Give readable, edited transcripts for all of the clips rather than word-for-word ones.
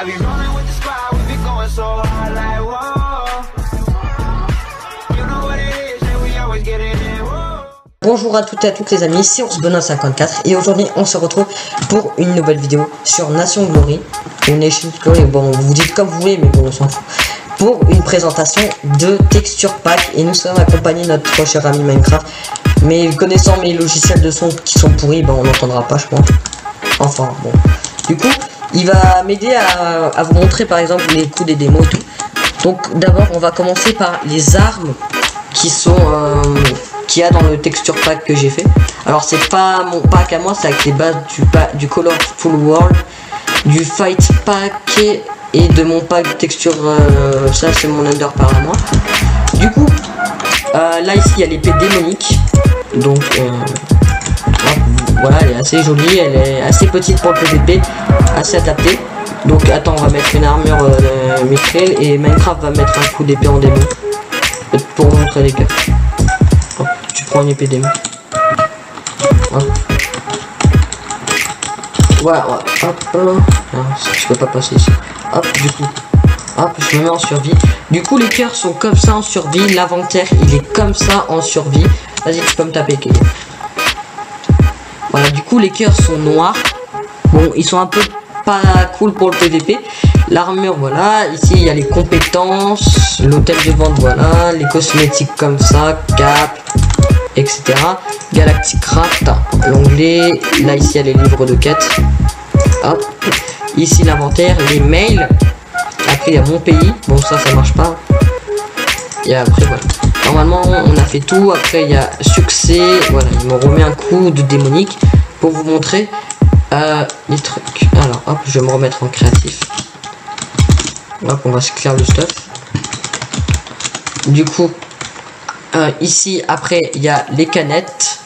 I be rolling with the squad, we be going so hard like whoa. You know what it is, and we always get it in. Bonjour à toutes et à tous les amis, c'est OursBenin54 et aujourd'hui on se retrouve pour une nouvelle vidéo sur Nation Glory ou Nation Glory, bon vous dites comme vous voulez mais bon on s'en fout, pour une présentation de Texture Pack et nous sommes accompagnés de notre cher ami Minecraft, mais connaissant mes logiciels de son qui sont pourris, ben on n'entendra pas je pense, enfin bon, du coup il va m'aider à vous montrer par exemple les coups des démos et tout. Donc d'abord on va commencer par les armes qui sont qu'il y a dans le texture pack que j'ai fait. Alors c'est pas mon pack à moi, c'est avec les bases du Colorful World, du Fight Pack et de mon pack de texture, ça c'est mon Underpearl à moi. Du coup là ici il y a l'épée démonique, donc voilà, elle est assez jolie, elle est assez petite pour le PVP, assez adaptée. Donc attends, on va mettre une armure Mithril et Minecraft va mettre un coup d'épée en démon pour montrer les cœurs. Tu prends une épée démon. Voilà, hop, non, je peux pas passer ici. Hop, du coup, hop, je me mets en survie. Du coup, les cœurs sont comme ça en survie. L'inventaire, il est comme ça en survie. Vas-y, tu peux me taper, Kelly. Voilà, du coup, les cœurs sont noirs. Bon, ils sont un peu pas cool pour le PVP. L'armure, voilà. Ici, il y a les compétences, l'hôtel de vente, voilà. Les cosmétiques comme ça, cap, etc. Galactic Craft, l'onglet. Là, ici, il y a les livres de quête. Hop. Ici, l'inventaire, les mails. Après, il y a mon pays. Bon, ça marche pas. Et après, voilà. Normalement, on a fait tout. Après, il y a succès. Voilà, il me remet un coup de démonique pour vous montrer les trucs. Alors, hop, je vais me remettre en créatif. Hop, on va se clear le stuff. Du coup, ici, après, il y a les canettes.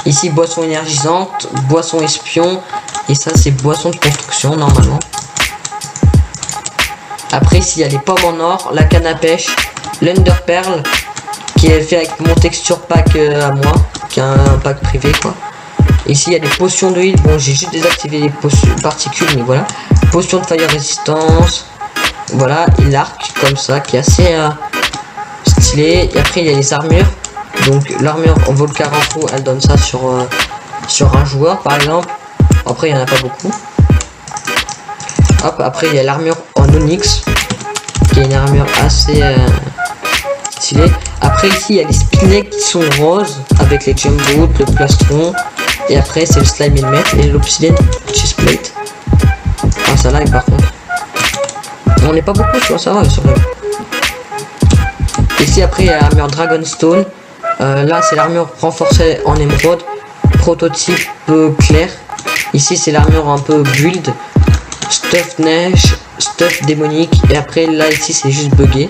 Ici, boisson énergisante, boisson espion. Et ça, c'est boisson de construction, normalement. Après, ici, il y a les pommes en or, la canne à pêche, l'Underpearl, qui est fait avec mon texture pack à moi, qui est un pack privé, quoi. Ici, il y a des potions de heal. Bon, j'ai juste désactivé les potions particules, mais voilà. Potion de fire résistance. Voilà, et l'arc, comme ça, qui est assez stylé. Et après, il y a les armures. Donc, l'armure en Volcarafo, elle donne ça sur un joueur, par exemple. Après, il n'y en a pas beaucoup. Hop, après, il y a l'armure en Onyx, qui est une armure assez stylée. Après, ici, il y a les spinets qui sont roses, avec les jumboots, le plastron. Et après, c'est le slime helmet et l'obsidian chestplate. Ah, ça lag par contre. On n'est pas beaucoup sur ça, ouais, sur le... Ici, après, il y a l'armure Dragonstone. Là, c'est l'armure renforcée en émeraude. Prototype clair. Ici, c'est l'armure un peu build. Stuff neige, stuff démonique. Et après, là, ici, c'est juste buggé.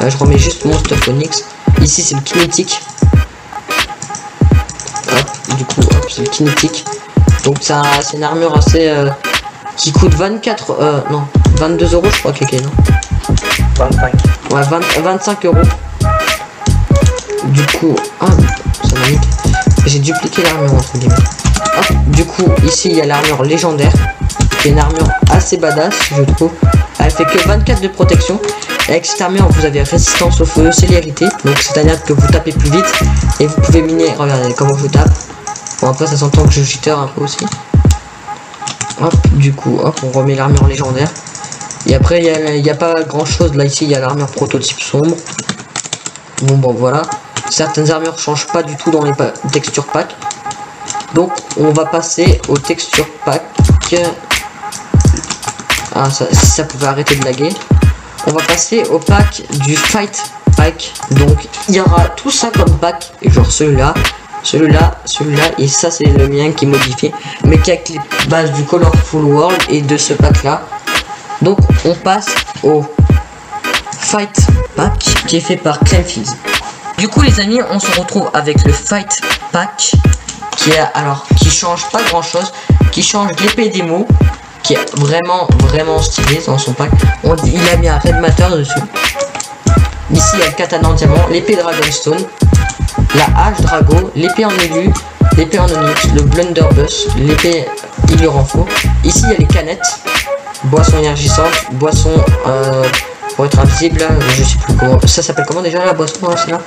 Je remets juste mon stuff onyx. Ici, c'est le kinétique. Hop, du coup, hop, c'est le kinétique. Donc, c'est une armure assez... qui coûte 22 euros, je crois, Kéké, non 25. Ouais, 25 euros. Du coup, ça m'anique. J'ai dupliqué l'armure entre guillemets. Hop, du coup, ici il y a l'armure légendaire, qui est une armure assez badass, je trouve. Elle fait que 24 de protection. Et avec cette armure, vous avez résistance au feu, célérité. Donc, c'est-à-dire que vous tapez plus vite et vous pouvez miner. Regardez comment je tape. Bon, après, ça s'entend que je jitter un peu aussi. Hop, du coup, hop, on remet l'armure légendaire. Et après, il n'y a pas grand chose. Là, ici, il y a l'armure prototype sombre. Bon, voilà. Certaines armures changent pas du tout dans les texture pack. Donc, on va passer au texture pack. Ah, ça pouvait arrêter de laguer. On va passer au pack du Fight Pack. Donc, il y aura tout ça comme pack. Genre celui-là. Celui-là, et ça c'est le mien qui est modifié, mais qui a les bases du Colorful World et de ce pack là. Donc on passe au Fight Pack qui est fait par Clemfield. Du coup les amis, on se retrouve avec le Fight Pack qui change pas grand chose, qui change l'épée démo, qui est vraiment stylé dans son pack. Il a mis un Red Matter dessus. Ici il y a le katana en diamant, l'épée Dragonstone, la hache Drago, l'épée en élu, l'épée en onyx, le blunderbuss, l'épée il le renfort. Ici il y a les canettes, boisson énergisante, boisson pour être invisible, je sais plus comment. Ça s'appelle comment déjà la boisson, hein, celle-là?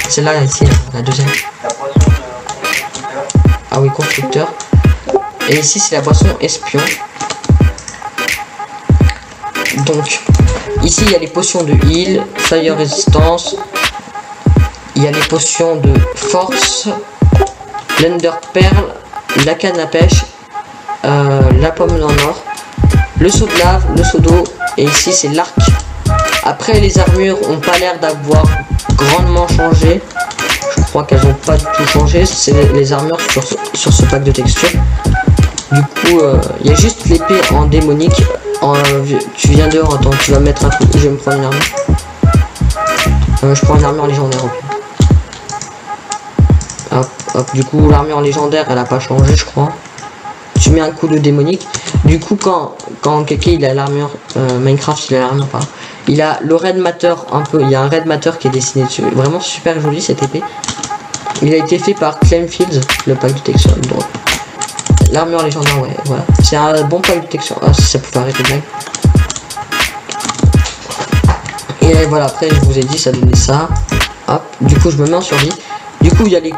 Celle-là, ici, la deuxième. Ah oui, constructeur. Et ici, c'est la boisson espion. Donc, ici, il y a les potions de heal, fire résistance. Il y a les potions de force, l'ender pearl, la canne à pêche, la pomme en or, le seau de lave, le seau d'eau, et ici c'est l'arc. Après, les armures ont pas l'air d'avoir grandement changé. Je crois qu'elles ont pas du tout changé. C'est les armures sur ce pack de textures. Du coup, il y a juste l'épée en démonique. Tu viens dehors, attends, tu vas mettre un truc. Je vais me prendre une armure. Je prends une armure légendaire. Okay. Hop, hop. Du coup, l'armure légendaire, elle a pas changé, je crois. Tu mets un coup de démonique. Du coup, quand quelqu'un il a l'armure Minecraft, il a l'armure pas. Il a le Red Matter un peu. Il y a un Red Matter qui est dessiné dessus. Vraiment super joli cette épée. Il a été fait par Claimfields, le pack de texture. L'armure légendaire, ouais, voilà. C'est un bon pack de texture. Ah, ça pouvait arrêter de blague. Et voilà, après je vous ai dit, ça donnait ça. Hop, du coup je me mets en survie. Du coup il y a les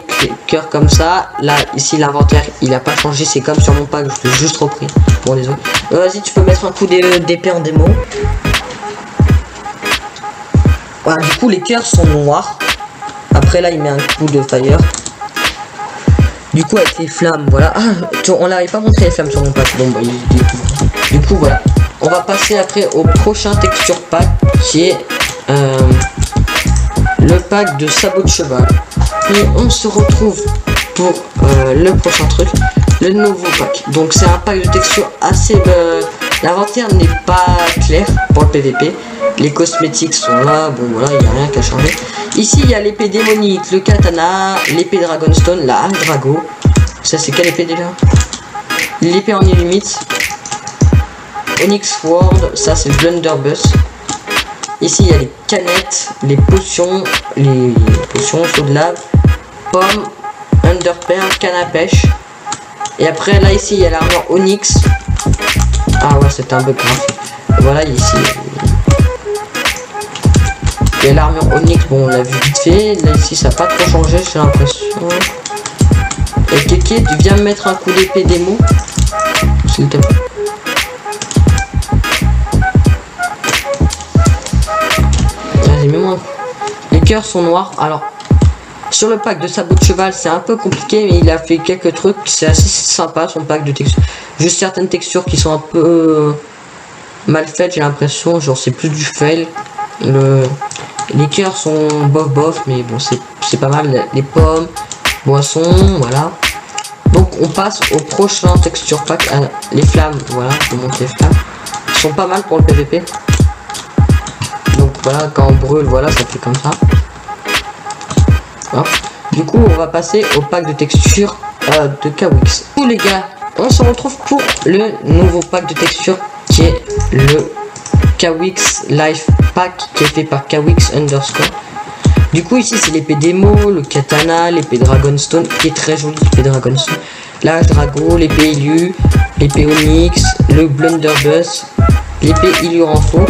cœurs comme ça. Là, ici l'inventaire, il a pas changé. C'est comme sur mon pack, je l'ai juste repris. Bon, désolé. Vas-y, tu peux mettre un coup d'épée en démo. Voilà, du coup les cœurs sont noirs. Après là il met un coup de fire. Du coup avec les flammes, voilà. Ah, on n'avait pas montré les flammes sur mon pack. Bon, bah, du coup voilà. On va passer après au prochain texture pack qui est le pack de sabots de cheval. Et on se retrouve pour le prochain truc, le nouveau pack. Donc c'est un pack de texture assez... L'inventaire n'est pas clair pour le PVP. Les cosmétiques sont là, bon voilà, il n'y a rien qu'à changer. Ici il y a l'épée démonique, le katana, l'épée Dragonstone, la hache Drago. Ça c'est quelle épée déjà? L'épée en illimite. Onyx Sword, ça c'est le Blunderbuss. Ici il y a les canettes, les potions, saut de lave, pomme, underpearl, canne à pêche. Et après là ici il y a l'armure Onyx. Ah ouais, c'est un bug graphique. Voilà, ici il y a l'armure Onyx, bon on l'a vu vite fait. Là ici ça n'a pas trop changé, j'ai l'impression. Et Kéké, tu viens me mettre un coup d'épée démo, s'il te plaît. Vas-y, mets-moi. Les cœurs sont noirs. Alors, sur le pack de sabots de cheval, c'est un peu compliqué, mais il a fait quelques trucs. C'est assez sympa son pack de textures. Juste certaines textures qui sont un peu mal faites, j'ai l'impression. Genre, c'est plus du fail. Les cœurs sont bof, mais bon, c'est pas mal. Les pommes, boissons, voilà. Donc, on passe au prochain texture pack. Les flammes, voilà, je vous montre les flammes. Ils sont pas mal pour le PVP. Donc voilà, quand on brûle, voilà, ça fait comme ça. Hop. Du coup, on va passer au pack de texture de Kawix. Tous les gars, on se retrouve pour le nouveau pack de texture qui est le Kawix Life Pack, qui est fait par Kawix _. Du coup, ici, c'est l'épée démo, le katana, l'épée Dragonstone, qui est très jolie, l'épée Dragonstone. L'âge Drago, l'épée Ilu, l'épée Onyx, le Blunderbuss, l'épée Iluranfo,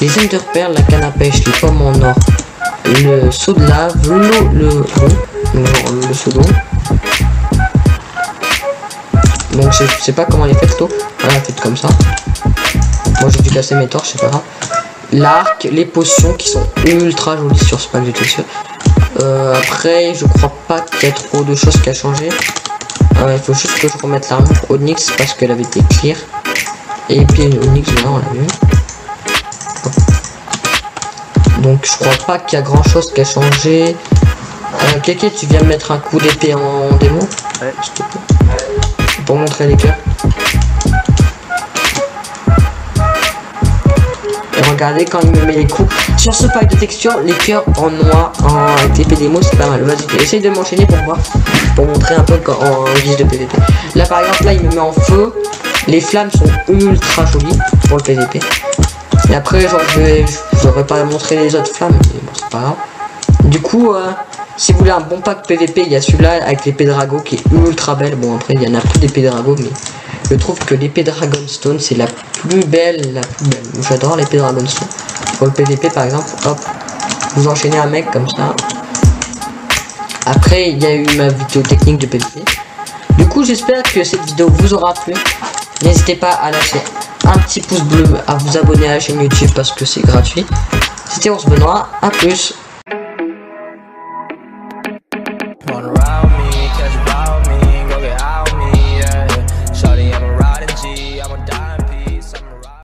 les underpearls, la canne à pêche, les pommes en or, le seau de lave, le seau d'eau. Donc je sais pas comment elle est faite l'eau. Voilà, elle est faite comme ça. Moi j'ai dû casser mes torches, c'est pas grave. L'arc, les potions qui sont ultra jolies sur ce pack de texture. Après je crois pas qu'il y a trop de choses qui a changé. Il faut juste que je remette l'armure Onyx parce qu'elle avait été clear. Et puis Onyx, voilà, on l'a vu. Donc je crois pas qu'il y a grand chose qui a changé. Kéké, tu viens me mettre un coup d'épée en démo? Ouais, s'il te plaît. Pour montrer les cœurs. Et regardez quand il me met les coups. Sur ce pack de texture, les cœurs en noir, avec l'épée démo, c'est pas mal. Vas-y, essaye de m'enchaîner pour voir. Pour montrer un peu en guise de PVP. Là par exemple, là il me met en feu. Les flammes sont ultra jolies pour le PVP. Et après, genre, j'aurais pas montré les autres flammes, mais bon, c'est pas grave. Du coup, si vous voulez un bon pack PVP, il y a celui-là avec l'épée Drago qui est ultra belle. Bon, après, il y en a plus d'épée Drago, mais Je trouve que l'épée Dragonstone c'est la plus belle, J'adore l'épée Dragonstone. Pour le PVP par exemple, hop, vous enchaînez un mec comme ça. Après il y a eu ma vidéo technique de PVP. Du coup j'espère que cette vidéo vous aura plu. N'hésitez pas à lâcher un petit pouce bleu, à vous abonner à la chaîne YouTube parce que c'est gratuit. C'était Ours Benoît, à plus.